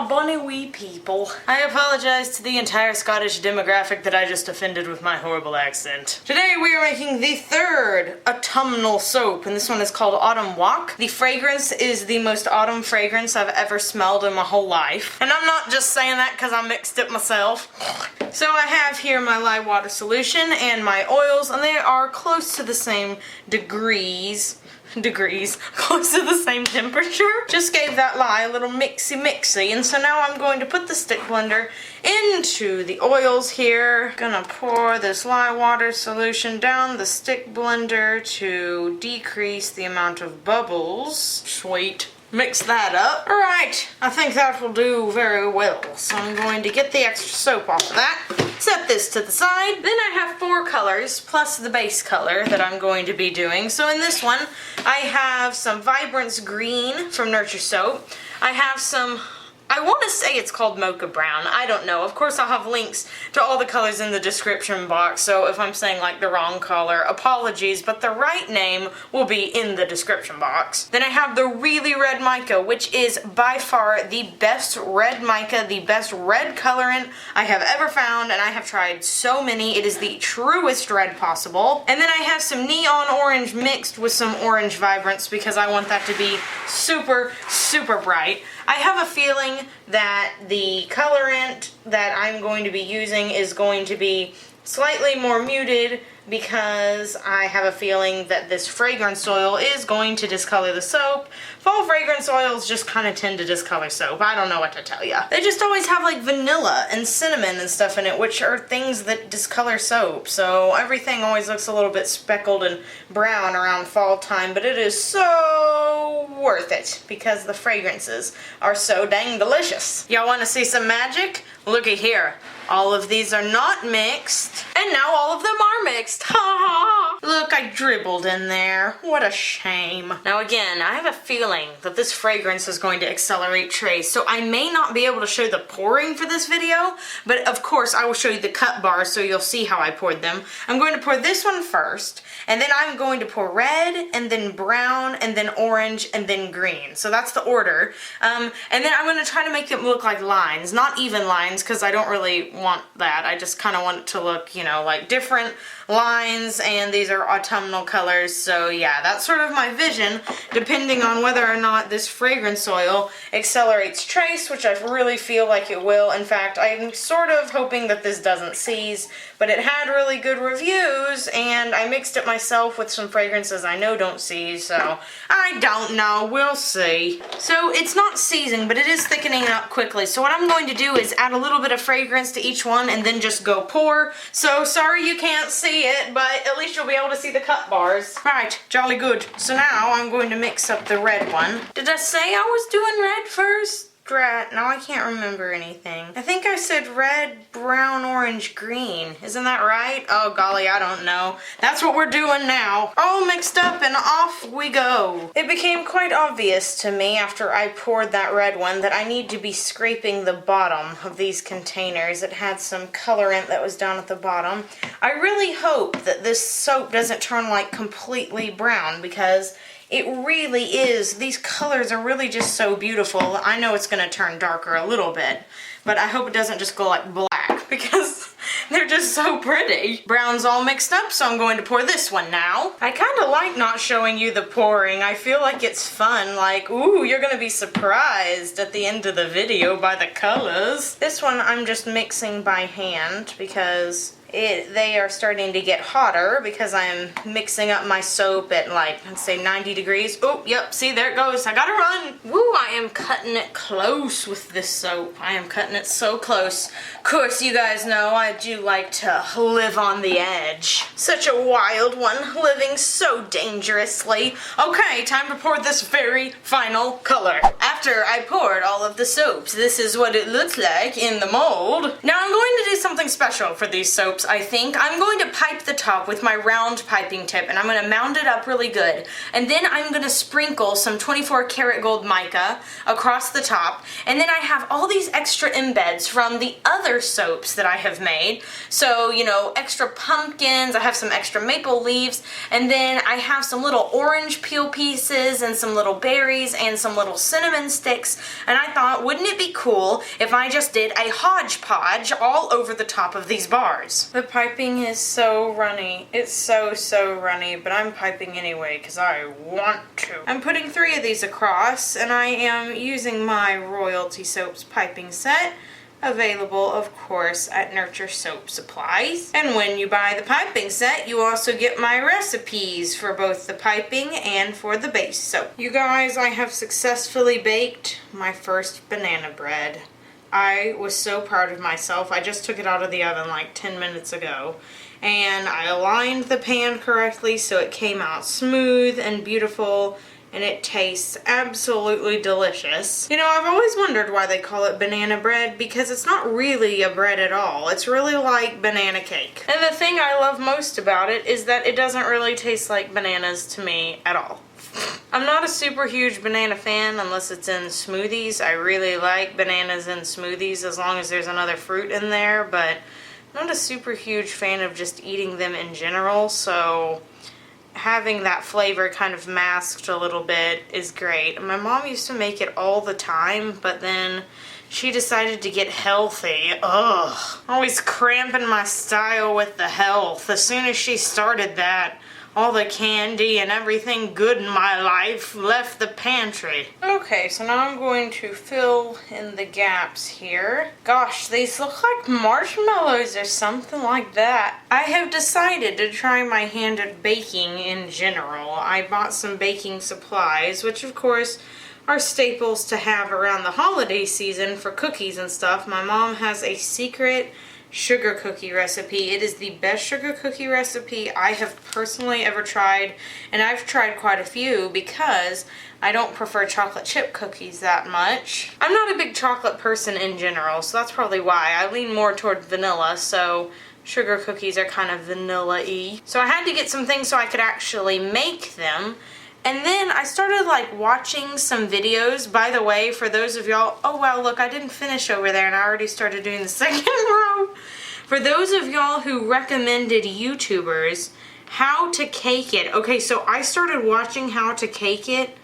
my bonny wee people. I apologize to the entire Scottish demographic that I just offended with my horrible accent. Today we are making the third autumnal soap, and this one is called Autumn Walk. The fragrance is the most autumn fragrance I've ever smelled in my whole life. And I'm not just saying that because I mixed it myself. So I have here my lye water solution and my oils, and they are close to the same degrees, close to the same temperature. Just gave that lye a little mixy, and so now I'm going to put the stick blender into the oils here. Gonna pour this lye water solution down the stick blender to decrease the amount of bubbles. Sweet. Mix that up. Alright, I think that will do very well. So I'm going to get the extra soap off of that. Set this to the side. Then I have 4 colors plus the base color that I'm going to be doing. So in this one, I have some Vibrance Green from Nurture Soap. I have some, I want to say it's called Mocha Brown. I don't know. Of course, I'll have links to all the colors in the description box, so if I'm saying like the wrong color, apologies, but the right name will be in the description box. Then I have the Really Red Mica, which is by far the best red mica, the best red colorant I have ever found, and I have tried so many. It is the truest red possible. And then I have some Neon Orange mixed with some Orange Vibrance because I want that to be super, super bright. I have a feeling that the colorant that I'm going to be using is going to be slightly more muted because I have a feeling that this fragrance oil is going to discolor the soap. Fall fragrance oils just kind of tend to discolor soap. I don't know what to tell you. They just always have like vanilla and cinnamon and stuff in it, which are things that discolor soap. So everything always looks a little bit speckled and brown around fall time, but it is so worth it because the fragrances are so dang delicious. Y'all want to see some magic? Looky here. All of these are not mixed, and now all of them are mixed. Ha ha! Look, I dribbled in there. What a shame. Now again, I have a feeling that this fragrance is going to accelerate trace, so I may not be able to show the pouring for this video, but of course I will show you the cut bars so you'll see how I poured them. I'm going to pour this one first, and then I'm going to pour red, and then brown, and then orange, and then green. So that's the order. And then I'm going to try to make them look like lines, not even lines, because I don't really want that. I just kind of want it to look, you know, like different lines, and these are autumnal colors. So yeah, that's sort of my vision, depending on whether or not this fragrance oil accelerates trace, which I really feel like it will. In fact, I'm sort of hoping that this doesn't seize, but it had really good reviews, and I mixed it myself with some fragrances I know don't seize, so I don't know. We'll see. So it's not seizing, but it is thickening up quickly. So what I'm going to do is add a little bit of fragrance to each one and then just go pour. So sorry you can't see it, but at least you'll be able to see the cut bars. Right, jolly good. So now I'm going to mix up the red one. Did I say I was doing red first? Drat, now I can't remember anything. I think I said red, brown, orange, green. Isn't that right? Oh golly, I don't know. That's what we're doing now. All mixed up and off we go. It became quite obvious to me after I poured that red one that I need to be scraping the bottom of these containers. It had some colorant that was down at the bottom. I really hope that this soap doesn't turn like completely brown because it really is. These colors are really just so beautiful. I know it's going to turn darker a little bit, but I hope it doesn't just go like black because they're just so pretty. Brown's all mixed up, so I'm going to pour this one now. I kind of like not showing you the pouring. I feel like it's fun. Like, ooh, you're going to be surprised at the end of the video by the colors. This one I'm just mixing by hand because they are starting to get hotter because I'm mixing up my soap at like, let's say 90 degrees. Oh, yep, see, there it goes. I gotta run. Woo, I am cutting it close with this soap. I am cutting it so close. Of course, you guys know I do like to live on the edge. Such a wild one, living so dangerously. Okay, time to pour this very final color. After I poured all of the soaps, this is what it looks like in the mold. Now I'm going to do something special for these soaps soaps, I think. I'm going to pipe the top with my round piping tip, and I'm going to mound it up really good. And then I'm going to sprinkle some 24 karat gold mica across the top. And then I have all these extra embeds from the other soaps that I have made. So, you know, extra pumpkins, I have some extra maple leaves, and then I have some little orange peel pieces and some little berries and some little cinnamon sticks. And I thought, wouldn't it be cool if I just did a hodgepodge all over the top of these bars? The piping is so runny. It's so runny, but I'm piping anyway because I want to. I'm putting 3 of these across, and I am using my Royalty Soaps piping set, available of course at Nurture Soap Supplies. And when you buy the piping set, you also get my recipes for both the piping and for the base soap. You guys, I have successfully baked my first banana bread. I was so proud of myself. I just took it out of the oven like 10 minutes ago, and I aligned the pan correctly so it came out smooth and beautiful, and it tastes absolutely delicious. You know, I've always wondered why they call it banana bread, because it's not really a bread at all. It's really like banana cake. And the thing I love most about it is that it doesn't really taste like bananas to me at all. I'm not a super huge banana fan unless it's in smoothies. I really like bananas in smoothies as long as there's another fruit in there, but I'm not a super huge fan of just eating them in general, so having that flavor kind of masked a little bit is great. My mom used to make it all the time, but then she decided to get healthy. Ugh. Always cramping my style with the health. As soon as she started that, all the candy and everything good in my life left the pantry. Okay, so now I'm going to fill in the gaps here. Gosh, these look like marshmallows or something like that. I have decided to try my hand at baking in general. I bought some baking supplies, which of course are staples to have around the holiday season for cookies and stuff. My mom has a secret sugar cookie recipe. It is the best sugar cookie recipe I have personally ever tried, and I've tried quite a few because I don't prefer chocolate chip cookies that much. I'm not a big chocolate person in general, so that's probably why. I lean more toward vanilla, so sugar cookies are kind of vanilla-y. So I had to get some things so I could actually make them. And then I started like watching some videos. By the way, for those of y'all, oh wow, look, I didn't finish over there and I already started doing the second row. For those of y'all who recommended YouTubers how to cake it. Okay, so I started watching how to cake it,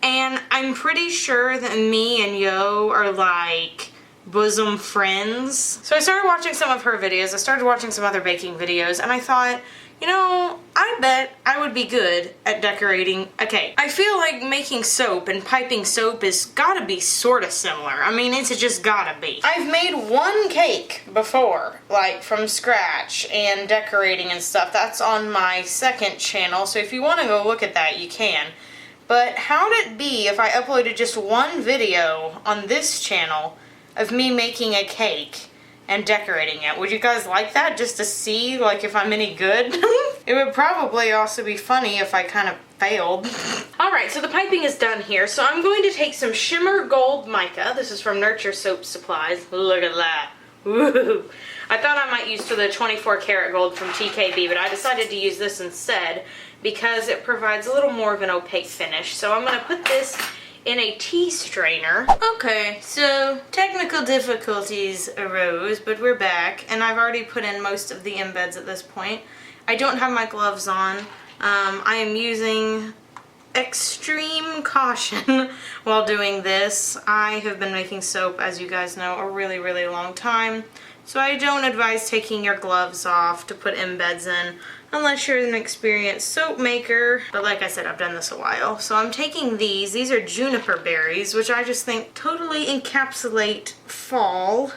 and I'm pretty sure that me and Yo are like bosom friends. So I started watching some of her videos. I started watching some other baking videos, and I thought, you know, I bet I would be good at decorating a cake. I feel like making soap and piping soap is gotta be sorta similar. I mean, it's just gotta be. I've made one cake before, like from scratch, and decorating and stuff. That's on my second channel, so if you want to go look at that, you can. But how'd it be if I uploaded just one video on this channel of me making a cake and decorating it? Would you guys like that, just to see like if I'm any good? It would probably also be funny if I kind of failed. Alright, so the piping is done here, so I'm going to take some shimmer gold mica. This is from Nurture Soap Supplies. Look at that. Woo! I thought I might use the 24 karat gold from TKB, but I decided to use this instead because it provides a little more of an opaque finish. So I'm going to put this in a tea strainer. Okay, so technical difficulties arose, but we're back, and I've already put in most of the embeds at this point. I don't have my gloves on. I am using extreme caution while doing this. I have been making soap, as you guys know, a really, really long time, so I don't advise taking your gloves off to put embeds in unless you're an experienced soap maker. But like I said, I've done this a while. So I'm taking these are juniper berries, which I just think totally encapsulate fall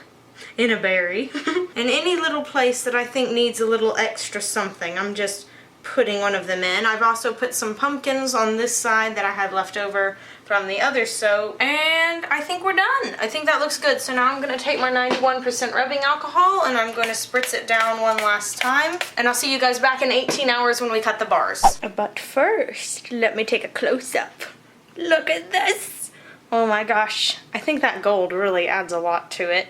in a berry. And any little place that I think needs a little extra something, I'm just putting one of them in. I've also put some pumpkins on this side that I had left over from the other soap, and I think we're done. I think that looks good. So now I'm going to take my 91% rubbing alcohol and I'm going to spritz it down one last time, and I'll see you guys back in 18 hours when we cut the bars. But first, let me take a close-up. Look at this. Oh my gosh, I think that gold really adds a lot to it.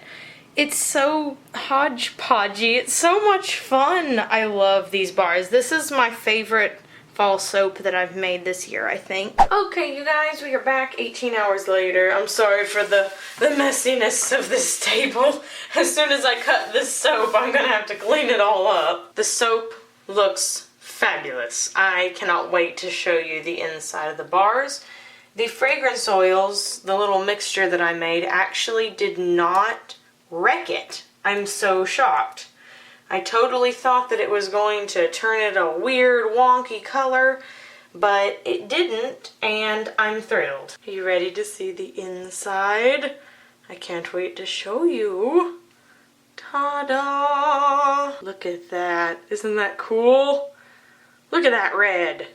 It's so hodgepodgey. It's so much fun. I love these bars. This is my favorite fall soap that I've made this year, I think. Okay, you guys, we are back 18 hours later. I'm sorry for the messiness of this table. As soon as I cut this soap, I'm gonna have to clean it all up. The soap looks fabulous. I cannot wait to show you the inside of the bars. The fragrance oils, the little mixture that I made, actually did not wreck it. I'm so shocked. I totally thought that it was going to turn it a weird wonky color, but it didn't, and I'm thrilled. Are you ready to see the inside? I can't wait to show you. Ta-da! Look at that. Isn't that cool? Look at that red.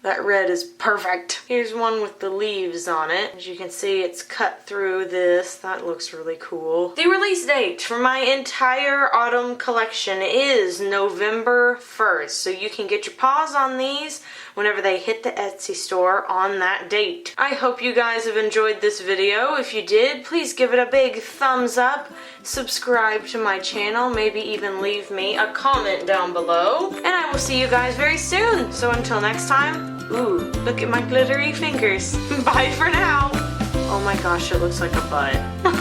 That red is perfect. Here's one with the leaves on it. As you can see, it's cut through this. That looks really cool. The release date for my entire autumn collection is November 1st. So you can get your paws on these whenever they hit the Etsy store on that date. I hope you guys have enjoyed this video. If you did, please give it a big thumbs up. Subscribe to my channel. Maybe even leave me a comment down below. And I will see you guys very soon. So until next time, ooh, look at my glittery fingers. Bye for now. Oh my gosh, it looks like a bud.